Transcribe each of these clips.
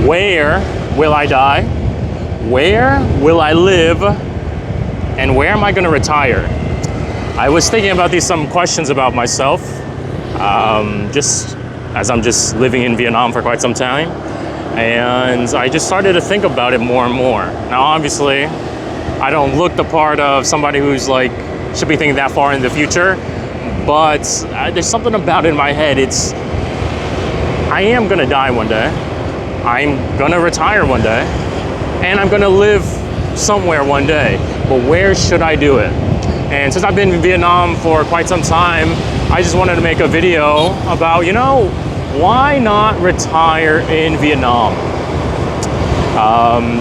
Where will I die? Where will I live? And where am I going to retire? I was thinking about some questions about myself, just as I'm just living in Vietnam for quite some time. And I just started to think about it more and more. Now, obviously, I don't look the part of somebody who's like, should be thinking that far in the future, but there's something about it in my head. I am gonna die one day. I'm gonna retire one day, and I'm gonna live somewhere one day. But where should I do it? And since I've been in Vietnam for quite some time, I just wanted to make a video about, why not retire in Vietnam?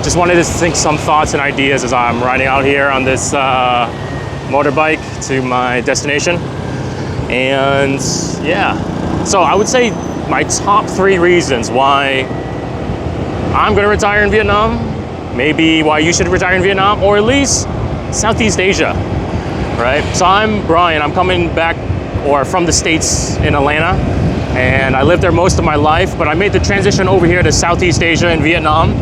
Just wanted to think some thoughts and ideas as I'm riding out here on this motorbike to my destination. And yeah, so I would say my top 3 reasons why I'm gonna retire in Vietnam, maybe why you should retire in Vietnam, or at least Southeast Asia, right? So I'm Brian, I'm coming back from the States in Atlanta, and I lived there most of my life, but I made the transition over here to Southeast Asia in Vietnam,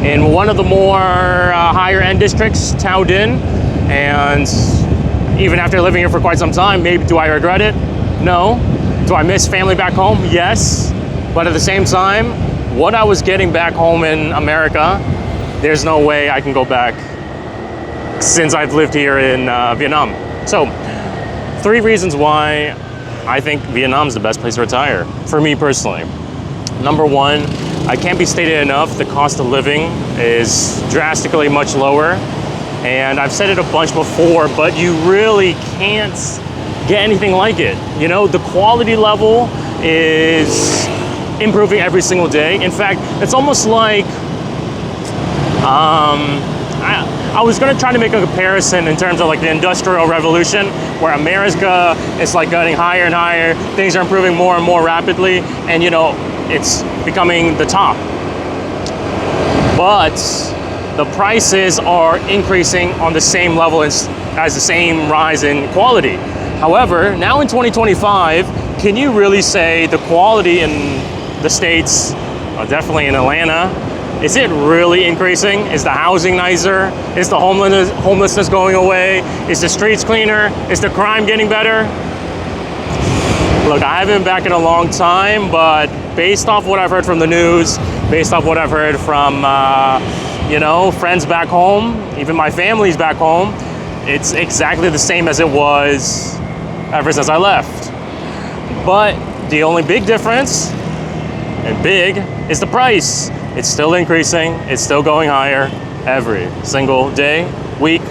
in one of the more higher end districts, Thao Dinh. And even after living here for quite some time, maybe do I regret it? No. Do I miss family back home? Yes. But at the same time, what I was getting back home in America, there's no way I can go back since I've lived here in Vietnam. So 3 reasons why I think Vietnam's the best place to retire, for me personally. Number 1, I can't be stated enough, the cost of living is drastically much lower. And I've said it a bunch before, but you really can't get anything like it. The quality level is improving every single day. In fact, it's almost like, I was gonna try to make a comparison in terms of like the Industrial Revolution, where America is like getting higher and higher, things are improving more and more rapidly, and it's becoming the top. But the prices are increasing on the same level as the same rise in quality. However, now in 2025, can you really say the quality in the States, definitely in Atlanta, is it really increasing? Is the housing nicer? Is the homelessness going away? Is the streets cleaner? Is the crime getting better? Look, I haven't been back in a long time, but based off what I've heard from the news, based off what I've heard from friends back home, even my family's back home, it's exactly the same as it was ever since I left. But the only big difference, and big, is the price. It's still increasing, it's still going higher every single day, week,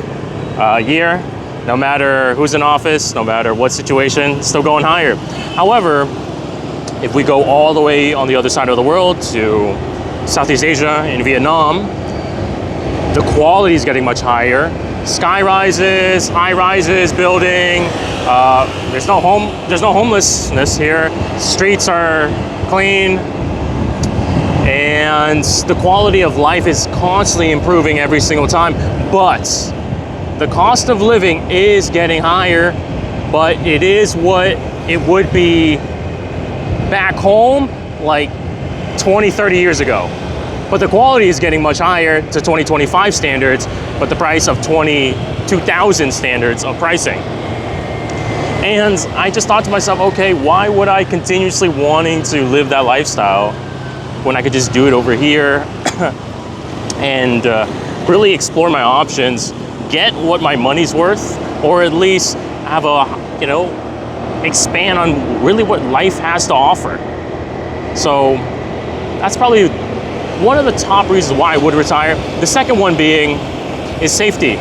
year, no matter who's in office, no matter what situation, it's still going higher. However, if we go all the way on the other side of the world to Southeast Asia, in Vietnam, the quality is getting much higher. Sky rises, high rises building. There's no homelessness here. Streets are clean, and the quality of life is constantly improving every single time. But the cost of living is getting higher, but it is what it would be back home like 20, 30 years ago. But the quality is getting much higher to 2025 standards, but the price of 2000 standards of pricing. And I just thought to myself, okay, why would I continuously wanting to live that lifestyle when I could just do it over here and really explore my options, get what my money's worth, or at least have expand on really what life has to offer. So that's probably one of the top reasons why I would retire. The second one being is safety.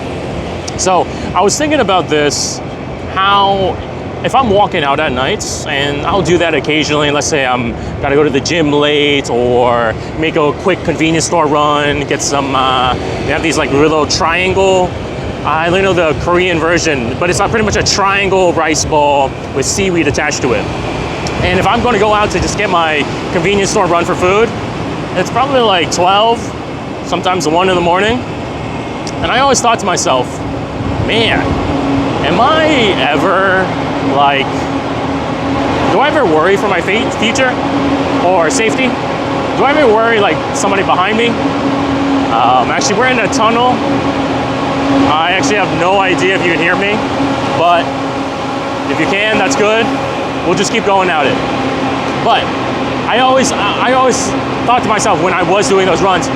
So I was thinking about this, how if I'm walking out at nights, and I'll do that occasionally, let's say I'm gotta go to the gym late or make a quick convenience store run, get some, they have these like little triangle, I only know the Korean version, but it's pretty much a triangle rice ball with seaweed attached to it. And if I'm gonna go out to just get my convenience store run for food, it's probably like 12, sometimes 1 in the morning. And I always thought to myself, man, am I ever do I ever worry for my future or safety? do I ever worry like somebody behind me? Actually, we're in a tunnel. I actually have no idea if you can hear me, but if you can, that's good. We'll just keep going at it. But I always thought to myself when I was doing those runs,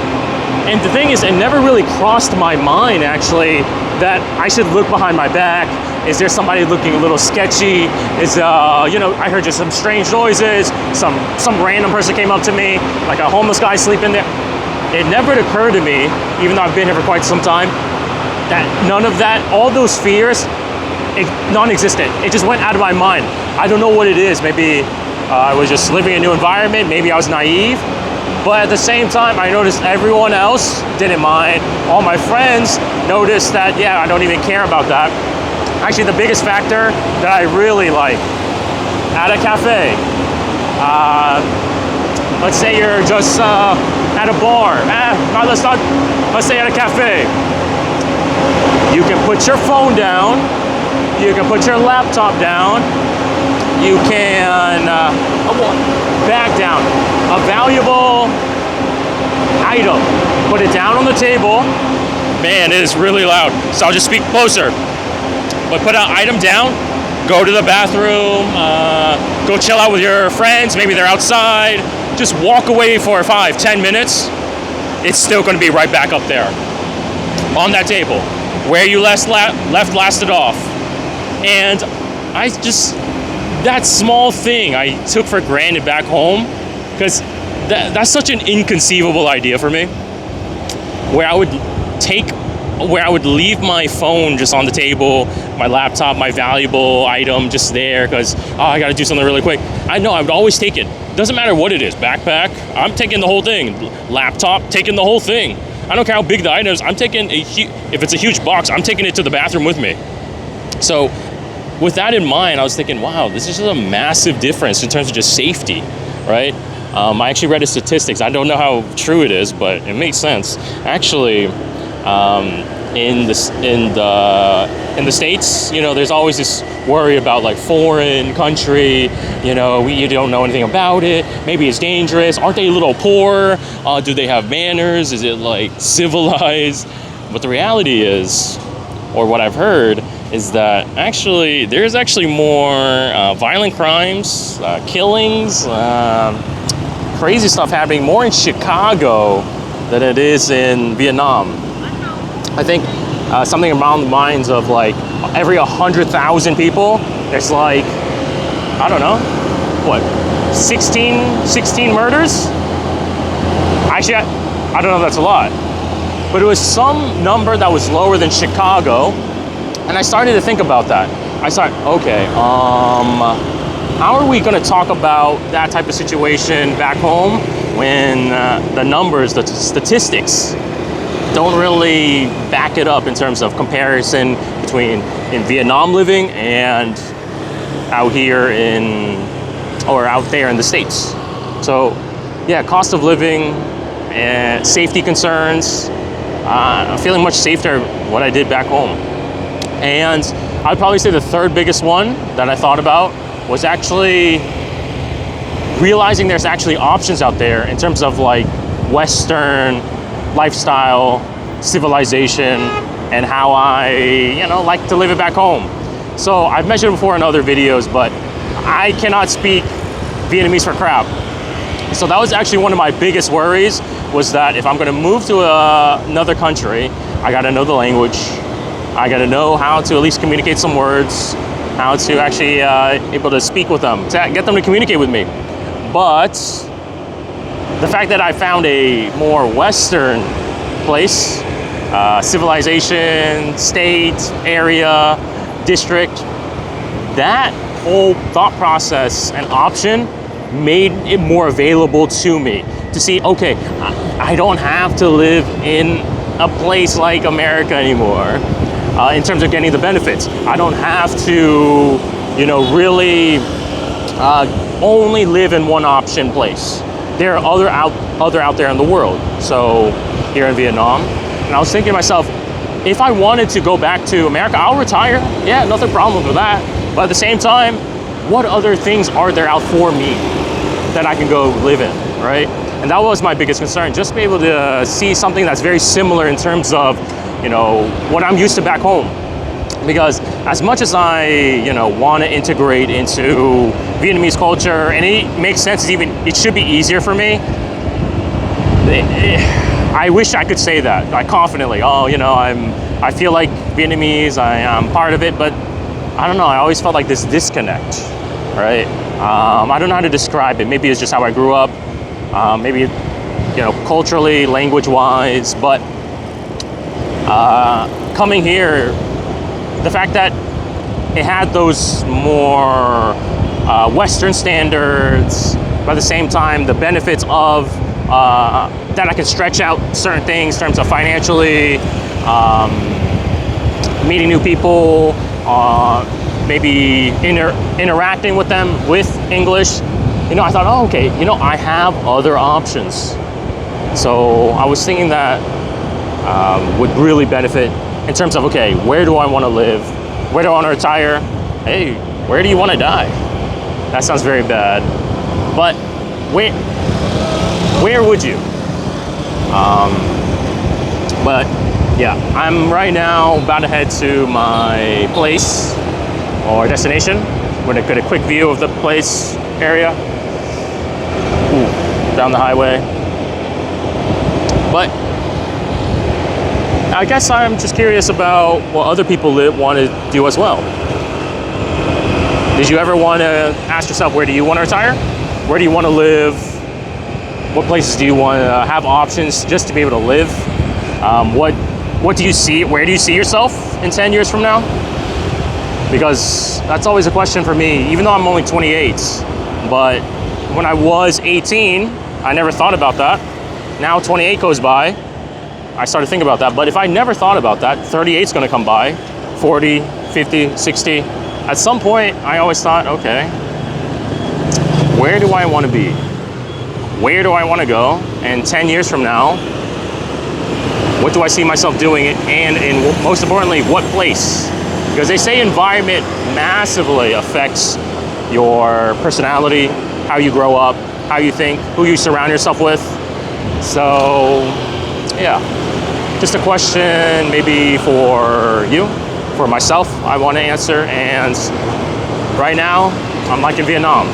and the thing is, it never really crossed my mind actually that I should look behind my back. Is there somebody looking a little sketchy? Is I heard just some strange noises. Some random person came up to me, like a homeless guy sleeping there. It never occurred to me, even though I've been here for quite some time, that none of that, all those fears, non-existent. It just went out of my mind. I don't know what it is. Maybe I was just living in a new environment. Maybe I was naive. But at the same time, I noticed everyone else didn't mind. All my friends noticed that, yeah, I don't even care about that. Actually, the biggest factor that I really like at a cafe, let's say you're just at a bar. Let's say at a cafe. You can put your phone down. You can put your laptop down. You can bag down a valuable item. Put it down on the table. Man, it is really loud. So I'll just speak closer. But put an item down. Go to the bathroom. Go chill out with your friends. Maybe they're outside. Just walk away for 5-10 minutes. It's still going to be right back up there on that table where you left it off. And that small thing I took for granted back home, because that's such an inconceivable idea for me, where I would leave my phone just on the table, my laptop, my valuable item just there because I got to do something really quick. I know I would always take it. Doesn't matter what it is. Backpack, I'm taking the whole thing. Laptop, taking the whole thing. I don't care how big the item is. I'm taking if it's a huge box, I'm taking it to the bathroom with me. So with that in mind, I was thinking, wow, this is just a massive difference in terms of just safety, right? I actually read the statistics. I don't know how true it is, but it makes sense. Actually, in the States, there's always this worry about like foreign country, you don't know anything about it. Maybe it's dangerous. Aren't they a little poor? Do they have manners? Is it like civilized? But the reality is, or what I've heard, is that there's actually more violent crimes, killings, crazy stuff happening more in Chicago than it is in Vietnam. I think something around the lines of like every 100,000 people, there's like, I don't know, what, 16 murders? Actually, I don't know if that's a lot. But it was some number that was lower than Chicago. And I started to think about that. I thought, okay, how are we going to talk about that type of situation back home when the numbers, the statistics, don't really back it up in terms of comparison between in Vietnam living and out here out there in the States. So, yeah, cost of living and safety concerns. I'm feeling much safer what I did back home. And I'd probably say the third biggest one that I thought about was actually realizing there's actually options out there in terms of like Western lifestyle, civilization, and how I, like to live it back home. So I've mentioned before in other videos, but I cannot speak Vietnamese for crap. So that was actually one of my biggest worries, was that if I'm going to move to another country, I got to know the language. I got to know how to at least communicate some words, how to actually able to speak with them, to get them to communicate with me. But the fact that I found a more Western place, civilization, state, area, district, that whole thought process and option made it more available to me to see, okay, I don't have to live in a place like America anymore in terms of getting the benefits. I don't have to, really only live in one option place. There are other out there in the world. So here in Vietnam, and I was thinking to myself, if I wanted to go back to America, I'll retire. Yeah, nothing problem with that. But at the same time, what other things are there out for me that I can go live in, right? And And that was my biggest concern, just be able to see something that's very similar in terms of, what I'm used to back home. Because as much as I, want to integrate into Vietnamese culture, and it makes sense, it should be easier for me. I wish I could say that, like confidently. I feel like Vietnamese, I'm part of it, but I don't know. I always felt like this disconnect, right? I don't know how to describe it. Maybe it's just how I grew up. Maybe, culturally, language-wise, but coming here, the fact that it had those more Western standards, but at the same time, the benefits of that I can stretch out certain things in terms of financially, meeting new people, maybe interacting with them with English. I thought, oh, okay, I have other options. So I was thinking that would really benefit in terms of, okay, where do I want to live? Where do I want to retire? Hey, where do you want to die? That sounds very bad. But where would you? But yeah, I'm right now about to head to my place or destination. We're gonna get a quick view of the place area. Ooh, down the highway. But I guess I'm just curious about what other people want to do as well. Did you ever want to ask yourself, where do you want to retire? Where do you want to live? What places do you want to have options just to be able to live? What do you see? Where do you see yourself in 10 years from now? Because that's always a question for me, even though I'm only 28. But when I was 18, I never thought about that. Now 28 goes by, I started thinking about that. But if I never thought about that, 38 is going to come by, 40, 50, 60. At some point, I always thought, okay, where do I want to be? Where do I want to go? And 10 years from now, what do I see myself doing? And most importantly, what place? Because they say environment massively affects your personality, how you grow up, how you think, who you surround yourself with. So, yeah, just a question maybe for you, for myself, I want to answer. And right now, I'm like in Vietnam.